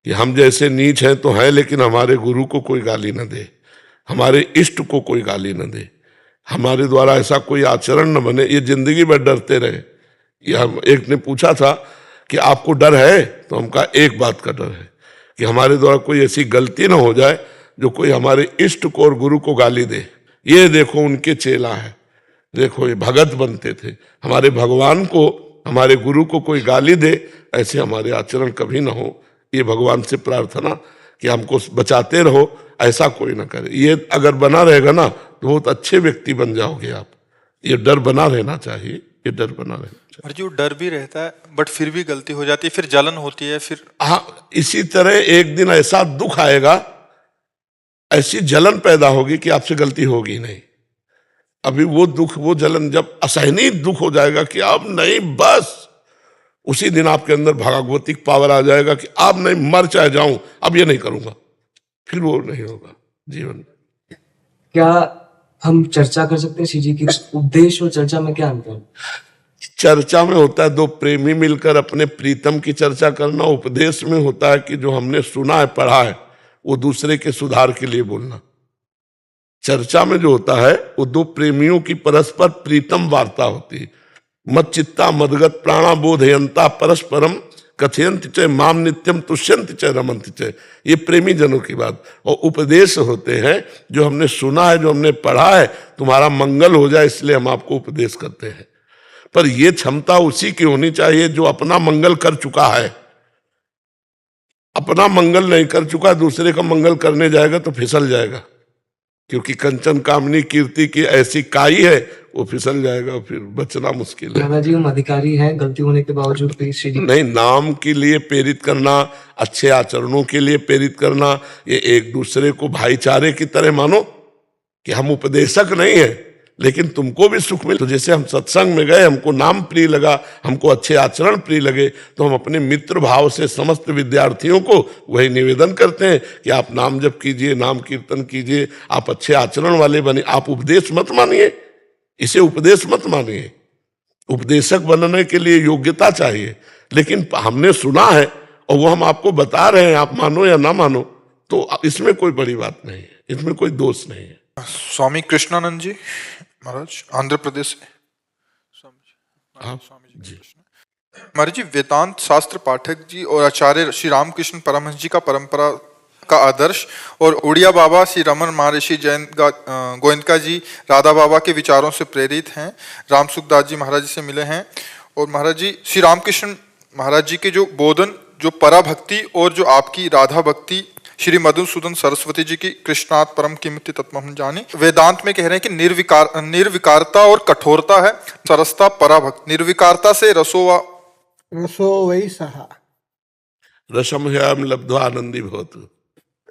कि हम जैसे नीच हैं तो हैं, लेकिन हमारे गुरु को कोई गाली न दे, हमारे इष्ट को कोई गाली न दे, हमारे द्वारा ऐसा कोई आचरण न बने। ये जिंदगी भर डरते रहे। ये हम, एक ने पूछा था कि आपको डर है, तो हम कहा एक बात का डर है कि हमारे द्वारा कोई ऐसी गलती ना हो जाए जो कोई हमारे इष्ट को और गुरु को गाली दे। ये देखो उनके चेला है, देखो ये भगत बनते थे, हमारे भगवान को हमारे गुरु को कोई गाली दे, ऐसे हमारे आचरण कभी ना हो। ये भगवान से प्रार्थना कि हमको बचाते रहो, ऐसा कोई ना करे। ये अगर बना रहेगा ना तो बहुत अच्छे व्यक्ति बन जाओगे आप। ये डर बना रहना चाहिए, ये डर बना रहना चाहिए। महाराज जी वो डर भी रहता है, बट फिर भी गलती हो जाती है, फिर जलन होती है, फिर हाँ, इसी तरह एक दिन ऐसा दुख आएगा, ऐसी जलन पैदा होगी कि आपसे गलती होगी नहीं। अभी वो दुख, वो जलन जब असहनीय दुख हो जाएगा कि अब नहीं, बस उसी दिन आपके अंदर भागवतिक पावर आ जाएगा कि अब नहीं, मर चाहे जाऊं, अब ये नहीं करूंगा, फिर वो नहीं होगा जीवन में। क्या हम चर्चा कर सकते हैं श्री जी की उपदेश और चर्चा में क्या अंतर है? चर्चा में होता है दो प्रेमी मिलकर अपने प्रीतम की चर्चा करना, उपदेश में होता है कि जो हमने सुना है, पढ़ा है, वो दूसरे के सुधार के लिए बोलना। चर्चा में जो होता है वो दो प्रेमियों की परस्पर प्रीतम वार्ता होती है। मत चित्ता मदगत प्राणा बोधयंता परस्परम कथयंत च माम नित्यम तुष्यंत च रमंत च, ये प्रेमी जनों की बात। और उपदेश होते हैं जो हमने सुना है, जो हमने पढ़ा है, तुम्हारा मंगल हो जाए इसलिए हम आपको उपदेश करते हैं। पर यह क्षमता उसी की होनी चाहिए जो अपना मंगल कर चुका है। अपना मंगल नहीं कर चुका, दूसरे का मंगल करने जाएगा तो फिसल जाएगा, क्योंकि कंचन कामनी कीर्ति की ऐसी काई है, वो फिसल जाएगा, फिर बचना मुश्किल है। दादाजी हम अधिकारी हैं, गलती होने के बावजूद भी श्री जी नहीं, नाम के लिए प्रेरित करना, अच्छे आचरणों के लिए प्रेरित करना, ये एक दूसरे को भाईचारे की तरह मानो कि हम उपदेशक नहीं है लेकिन तुमको भी सुख मिले। तो जैसे हम सत्संग में गए, हमको नाम प्रिय लगा, हमको अच्छे आचरण प्रिय लगे, तो हम अपने मित्र भाव से समस्त विद्यार्थियों को वही निवेदन करते हैं कि आप नाम जप कीजिए, नाम कीर्तन कीजिए, आप अच्छे आचरण वाले बने। आप उपदेश मत मानिए, इसे उपदेश मत मानिए। उपदेशक बनने के लिए योग्यता चाहिए, लेकिन हमने सुना है और वो हम आपको बता रहे हैं, आप मानो या ना मानो, तो इसमें कोई बड़ी बात नहीं है, इसमें कोई दोष नहीं है। स्वामी कृष्णानंद जी महाराज आंध्र प्रदेश से। स्वामी जी महाराज जी, वेदांत शास्त्र पाठक जी और आचार्य श्री रामकृष्ण परमहंस जी का परंपरा का आदर्श और उड़िया बाबा श्री रमन महर्षि जैन गोविंदका जी राधा बाबा के विचारों से प्रेरित हैं। रामसुखदास जी महाराज जी से मिले हैं। और महाराज जी श्री रामकृष्ण महाराज जी के जो बोधन, जो पराभक्ति और जो आपकी राधा भक्ति, श्री मधुसूदन सरस्वती जी की कृष्णात् परम किमिति तत्व हम जाने, वेदांत में कह रहे हैं कि निर्विकारता और कठोरता है सरसता पराभक्ति। निर्विकारता से रसो वही सहा। रसम ह्याम लब्ध्वा आनंदी भवतु।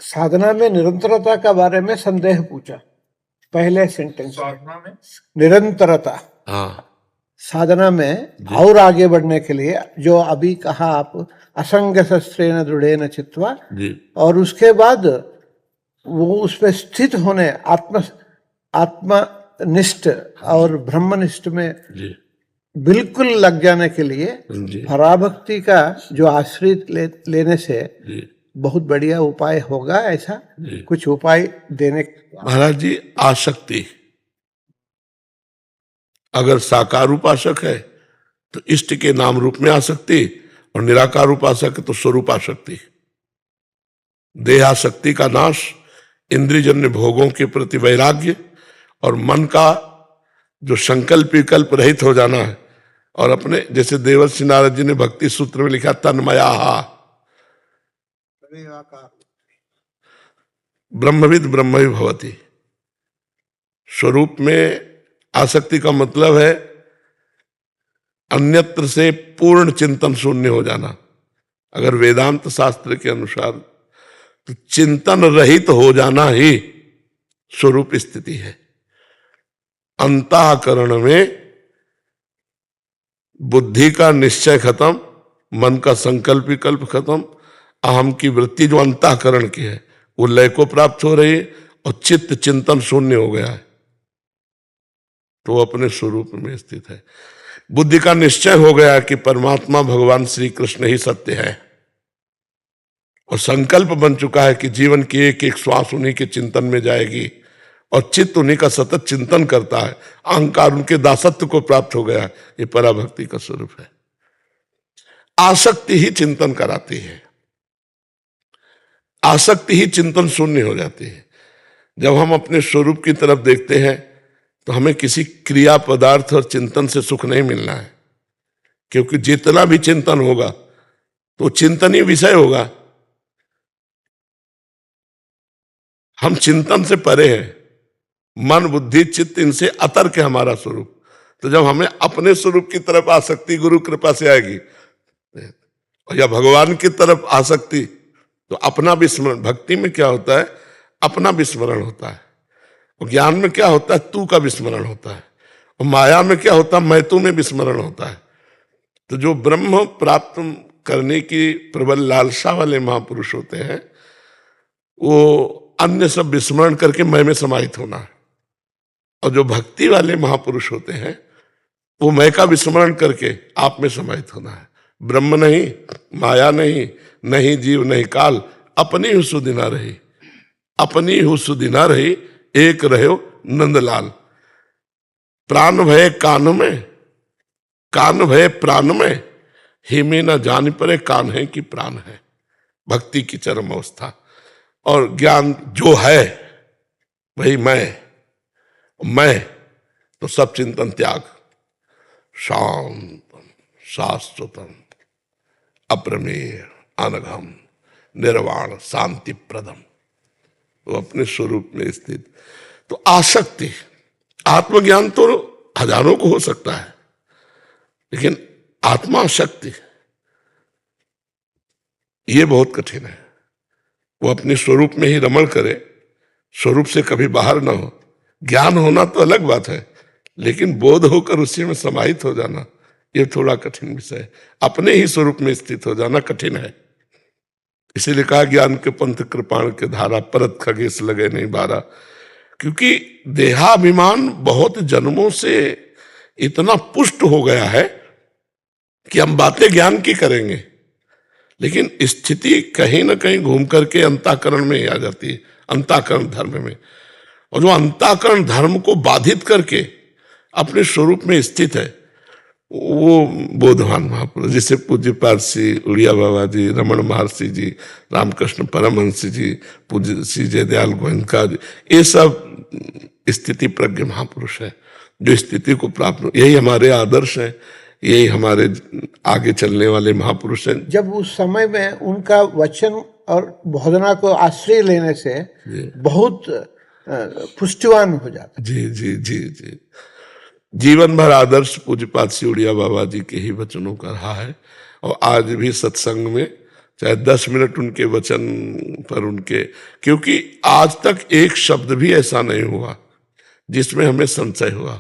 साधना में निरंतरता का बारे में संदेह पूछा पहले सेंटेंस में। निरंतरता, हाँ, साधना में और आगे बढ़ने के लिए जो अभी कहा आप, असंग शस्त्रेण दृढ़ेन चित्वा, जी, और उसके बाद वो उस पर स्थित होने, आत्मनिष्ठ और ब्रह्मनिष्ठ में जी, बिल्कुल लग जाने के लिए जी, पराभक्ति का जो आश्रित लेने से जी, बहुत बढ़िया उपाय होगा। ऐसा जी। कुछ उपाय देने। महाराज जी, आसक्ति अगर साकार उपासक है तो इष्ट के नाम रूप में आसक्ति, और निराकार उपासक है तो स्वरूप आसक्ति। देहासक्ति का नाश, इंद्रियजन्य भोगों के प्रति वैराग्य, और मन का जो संकल्प विकल्प रहित हो जाना है। और अपने जैसे देवर्षि नारद जी ने भक्ति सूत्र में लिखा, तन्मया ब्रह्मविद ब्रह्मवि भवति। स्वरूप में आसक्ति का मतलब है अन्यत्र से पूर्ण चिंतन शून्य हो जाना। अगर वेदांत शास्त्र के अनुसार तो चिंतन रहित हो जाना ही स्वरूप स्थिति है। अंतःकरण में बुद्धि का निश्चय खत्म, मन का संकल्प विकल्प खत्म, अहम की वृत्ति जो अंतःकरण की है वो लय को प्राप्त हो रही है, और चित्त चिंतन शून्य हो गया है, तो अपने स्वरूप में स्थित है। बुद्धि का निश्चय हो गया कि परमात्मा भगवान श्री कृष्ण ही सत्य है, और संकल्प बन चुका है कि जीवन की एक एक श्वास उन्हीं के चिंतन में जाएगी, और चित्त उन्हीं का सतत चिंतन करता है। अहंकार उनके दासत्व को प्राप्त हो गया। ये पराभक्ति का स्वरूप है। आसक्ति ही चिंतन कराती है, आसक्ति ही चिंतन शून्य हो जाती है। जब हम अपने स्वरूप की तरफ देखते हैं तो हमें किसी क्रिया पदार्थ और चिंतन से सुख नहीं मिलना है, क्योंकि जितना भी चिंतन होगा तो चिंतन ही विषय होगा। हम चिंतन से परे हैं, मन बुद्धि चित्त इनसे अतर्क है हमारा स्वरूप। तो जब हमें अपने स्वरूप की तरफ आसक्ति गुरु कृपा से आएगी, या भगवान की तरफ आसक्ति, तो अपना विस्मरण, भक्ति में क्या होता है, अपना विस्मरण होता है। और ज्ञान में क्या होता है, तू का विस्मरण होता है। और माया में क्या होता है, मैं तू में विस्मरण होता है। तो जो ब्रह्म प्राप्त करने की प्रबल लालसा वाले महापुरुष होते हैं, वो अन्य सब विस्मरण करके मैं में समाहित होना है। और जो भक्ति वाले महापुरुष होते हैं, वो मैं का विस्मरण करके आप में समाहित होना है। ब्रह्म नहीं, माया नहीं, नहीं जीव नहीं काल, अपनी हु सुदिना रही, अपनी हु सुदिना रही, एक रहो नंदलाल। प्राण भय कान में, कान भय प्राण में, हिमे न जान परे कान है कि प्राण है। भक्ति की चरम अवस्था। और ज्ञान जो है वही मैं तो सब चिंतन त्याग, शांत शाश्वतम अप्रमेय अनघम निर्वाण शांति प्रदम, वो अपने स्वरूप में स्थित। तो आसक्ति, आत्मज्ञान तो हजारों को हो सकता है, लेकिन आत्मा शक्ति ये बहुत कठिन है। वो अपने स्वरूप में ही रमण करे, स्वरूप से कभी बाहर ना हो। ज्ञान होना तो अलग बात है, लेकिन बोध होकर उसी में समाहित हो जाना ये थोड़ा कठिन विषय है। अपने ही स्वरूप में स्थित हो जाना कठिन है। इसीलिए कहा ज्ञान के पंथ कृपाण के धारा, परत खगेश लगे नहीं बारा। क्योंकि देहाभिमान बहुत जन्मों से इतना पुष्ट हो गया है कि हम बातें ज्ञान की करेंगे, लेकिन स्थिति कहीं ना कहीं घूम करके अंतःकरण में ही आ जाती है, अंतःकरण धर्म में। और जो अंतःकरण धर्म को बाधित करके अपने स्वरूप में स्थित है, वो बोधवान महापुरुष, जैसे पूज्य पारसी उड़िया बाबा जी, रमण महर्षि जी, रामकृष्ण परमहंस जी, पूज्य श्री जयदयाल गोयनका जी, ये सब स्थिति प्रज्ञ महापुरुष है जो स्थिति को प्राप्त। यही हमारे आदर्श हैं, यही हमारे आगे चलने वाले महापुरुष हैं। जब उस समय में उनका वचन और बोधना को आश्रय लेने से बहुत पुष्टिवान हो जाता। जी जी जी जी, जीवन भर आदर्श पूज्यपाद सिउड़िया बाबा जी के ही वचनों का रहा है। और आज भी सत्संग में चाहे 10 मिनट उनके वचन पर उनके, क्योंकि आज तक एक शब्द भी ऐसा नहीं हुआ जिसमें हमें संशय हुआ।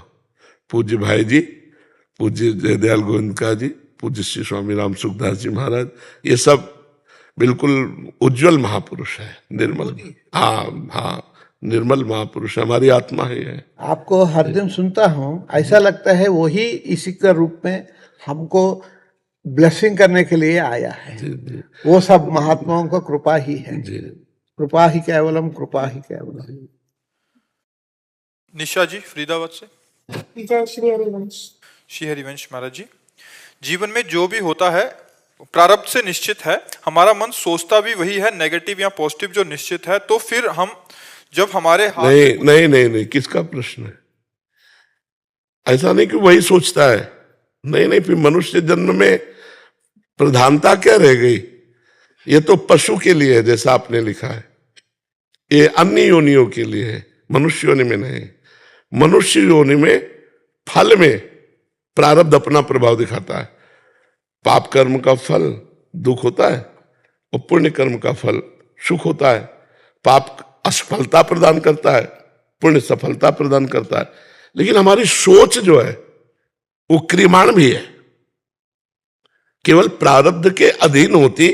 पूज्य भाई जी, पूज्य जयदयाल गोविंदका जी, पूज्य श्री स्वामी राम सुखदास जी महाराज, ये सब बिल्कुल उज्जवल महापुरुष है, निर्मल। हाँ, निर्मल महापुरुष हमारी आत्मा ही है। आपको हर दिन सुनता हूँ, ऐसा लगता है वही इसी का रूप में हमको ब्लेसिंग करने के लिए आया है। जी जी वो सब महात्माओं का कृपा ही है। जी। कृपा ही केवलम, कृपा ही केवलम। निशा जी फरीदाबाद से। जय श्री हरिवंश। श्री हरिवंश महाराज जी, जीवन में जो भी होता है प्रारब्ध से निश्चित है। हमारा मन सोचता भी वही है, नेगेटिव या पॉजिटिव जो निश्चित है। तो फिर हम जब हमारे हाथ नहीं, किसका प्रश्न है? ऐसा नहीं कि वही सोचता है, नहीं, फिर मनुष्य जन्म में प्रधानता क्या रह गई? ये तो पशु के लिए है, जैसा आपने लिखा है। ये अन्य योनियों के लिए है, मनुष्य योनि में नहीं। मनुष्य योनि में फल में प्रारब्ध अपना प्रभाव दिखाता है। पाप कर्म का फल दुख होता है और पुण्य कर्म का फल सुख होता है। पाप असफलता प्रदान करता है, पुण्य सफलता प्रदान करता है। लेकिन हमारी सोच जो है वो क्रियमाण भी है। केवल प्रारब्ध के अधीन होती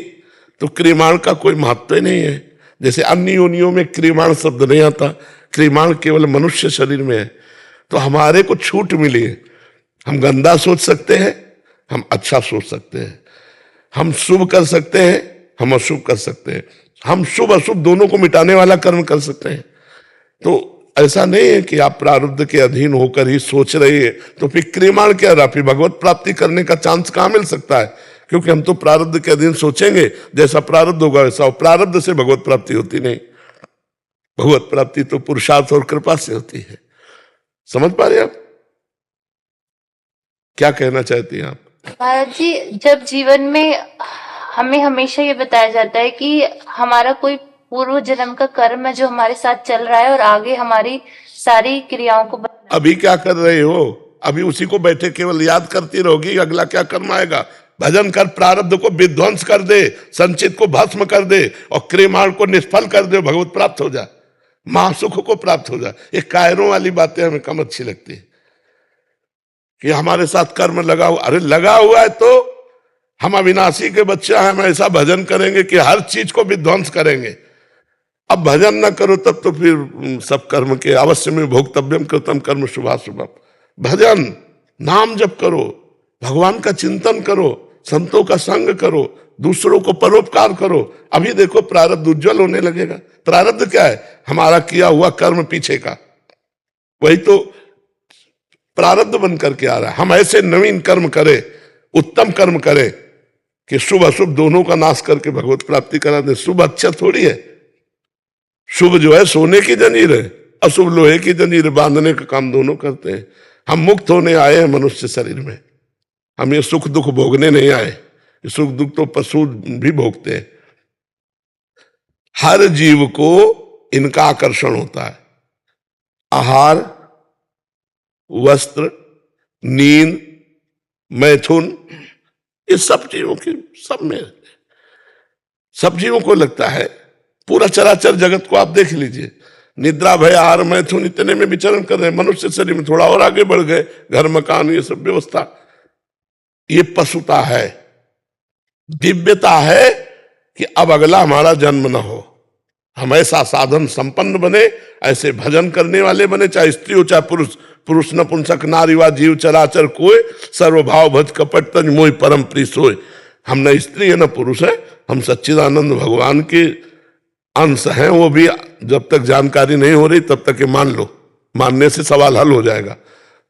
तो क्रियमाण का कोई महत्व ही नहीं है। जैसे अन्य योनियों में क्रियमाण शब्द नहीं आता, क्रियमाण केवल मनुष्य शरीर में है। तो हमारे को छूट मिली है। हम गंदा सोच सकते हैं, हम अच्छा सोच सकते हैं। हम शुभ कर सकते हैं, हम अशुभ कर सकते हैं। हम शुभ अशुभ दोनों को मिटाने वाला कर्म कर सकते हैं। तो ऐसा नहीं है कि आप प्रारब्ध के अधीन होकर ही सोच रही है तो फिर क्रियमाण क्या रहा, फिर भगवत प्राप्ति करने का चांस कहां मिल सकता है? क्योंकि हम तो प्रारब्ध के अधीन सोचेंगे, जैसा प्रारब्ध होगा वैसा हो। प्रारब्ध से भगवत प्राप्ति होती नहीं। भगवत प्राप्ति तो पुरुषार्थ और कृपा से होती है। समझ पा रहे आप क्या कहना चाहती हैं आप? महाराज जी, जब जीवन में हमें हमेशा ये बताया जाता है कि हमारा कोई पूर्व जन्म का कर्म है जो हमारे साथ चल रहा है और आगे हमारी सारी क्रियाओं को अभी क्या कर रहे हो? अभी उसी को बैठे केवल याद करती रहोगी, अगला क्या कर्म आएगा? भजन कर, प्रारब्ध को विध्वंस कर दे, संचित को भस्म कर दे और क्रियमाण को निष्फल कर दे, भगवत प्राप्त हो जाए, महासुख को प्राप्त हो जाए। ये कायरों वाली बातें हमें कम अच्छी लगती है कि हमारे साथ कर्म लगा हुआ। अरे लगा हुआ है तो हम अविनाशी के बच्चे हैं, हम ऐसा भजन करेंगे कि हर चीज को विध्वंस करेंगे। अब भजन ना करो तब तो फिर सब कर्म के अवश्य में भोक्तव्यम कृतम कर्म शुभाशुभम। भजन, नाम जप करो, भगवान का चिंतन करो, संतों का संग करो, दूसरों को परोपकार करो। अभी देखो प्रारब्ध उज्जवल होने लगेगा। प्रारब्ध क्या है? हमारा किया हुआ कर्म पीछे का, वही तो प्रारब्ध बन करके आ रहा है। हम ऐसे नवीन कर्म करें, उत्तम कर्म करें कि शुभ अशुभ दोनों का नाश करके भगवत प्राप्ति करा दे। शुभ अच्छा थोड़ी है, शुभ जो है सोने की जंजीर है, अशुभ लोहे की जंजीर, बांधने का काम दोनों करते हैं। हम मुक्त होने आए हैं मनुष्य शरीर में, हम ये सुख दुख भोगने नहीं आए। ये सुख दुख तो पशु भी भोगते हैं। हर जीव को इनका आकर्षण होता है। आहार, वस्त्र, नींद, मैथुन, इस सब चीजों की सब जीवों को लगता है। पूरा चराचर जगत को आप देख लीजिए, निद्रा, भय, आहार, मैथुन इतने में विचरण कर रहे हैं। मनुष्य शरीर में थोड़ा और आगे बढ़ गए, घर मकान ये सब व्यवस्था। ये पशुता है। दिव्यता है कि अब अगला हमारा जन्म न हो, हम ऐसा साधन संपन्न बने, ऐसे भजन करने वाले बने, चाहे स्त्री हो चाहे पुरुष, पुरुष नपुंसक नारी वा जीव चराचर कोय, सर्वभाव भज कपट तज मोहि परम प्रिय सोय। हम न स्त्री है न पुरुष है, हम सच्चिदानंद भगवान के अंश हैं। वो भी जब तक जानकारी नहीं हो रही तब तक ये मान लो, मानने से सवाल हल हो जाएगा।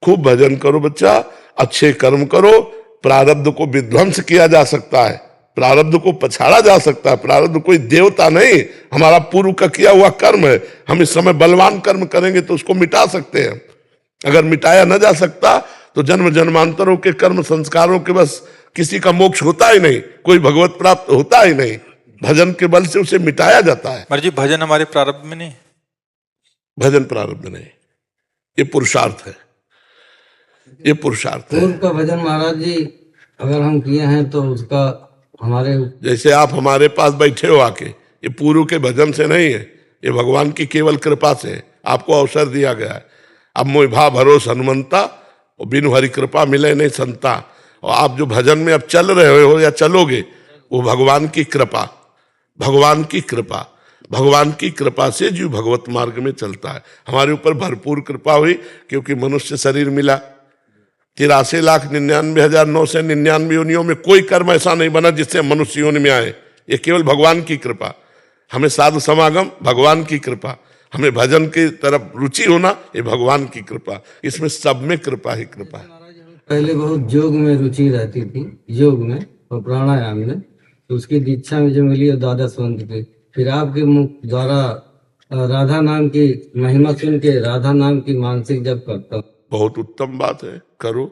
खूब भजन करो बच्चा, अच्छे कर्म करो। प्रारब्ध को विध्वंस किया जा सकता है, प्रारब्ध को पछाड़ा जा सकता है। प्रारब्ध कोई देवता नहीं, हमारा पूर्व का किया हुआ कर्म है। हम इस समय बलवान कर्म करेंगे तो उसको मिटा सकते हैं। अगर मिटाया न जा सकता तो जन्म जन्मांतरों के कर्म संस्कारों के बस किसी का मोक्ष होता ही नहीं, कोई भगवत प्राप्त होता ही नहीं। भजन के बल से उसे मिटाया जाता है। महाराज जी, भजन हमारे प्रारब्ध में नहीं, भजन प्रारब्ध नहीं, ये पुरुषार्थ है, ये पुरुषार्थ है। पूर्व का भजन महाराज जी अगर हम किए हैं तो उसका हमारे, जैसे आप हमारे पास बैठे हो आके, ये पूर्व के भजन से नहीं है, ये भगवान की केवल कृपा से आपको अवसर दिया गया है। अब मोहि भा भरोस हनुमंता, और बिनु हरि कृपा मिले नहीं संता। और आप जो भजन में अब चल रहे हो या चलोगे, वो भगवान की कृपा, भगवान की कृपा, भगवान की कृपा से जीव भगवत मार्ग में चलता है। हमारे ऊपर भरपूर कृपा हुई क्योंकि मनुष्य शरीर मिला। 83,99,999 योनियों में कोई कर्म ऐसा नहीं बना जिससे मनुष्य योनि में आए। ये केवल भगवान की कृपा। हमें साधु समागम भगवान की कृपा, हमें भजन की तरफ रुचि होना ये भगवान की कृपा। इसमें सब में कृपा ही कृपा है। पहले बहुत योग में रुचि रहती थी, योग में और प्राणायाम में, तो उसकी दीक्षा मुझे मिली और द्वादश मंत्र की। फिर आपके मुख द्वारा राधा नाम की महिमा सुन के राधा नाम की मानसिक जप करता हूँ। बहुत उत्तम बात है, करो,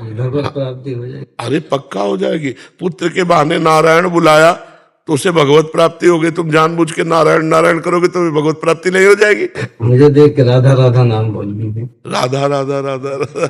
भगवत प्राप्ति हो जाएगी। अरे पक्का हो जाएगी। पुत्र के बहाने नारायण बुलाया तो उसे भगवत प्राप्ति हो गई। तुम जानबूझ के नारायण नारायण करोगे तो भगवत प्राप्ति नहीं हो जाएगी। मुझे देख के राधा राधा नाम बोल दीजिए। राधा राधा राधा राधा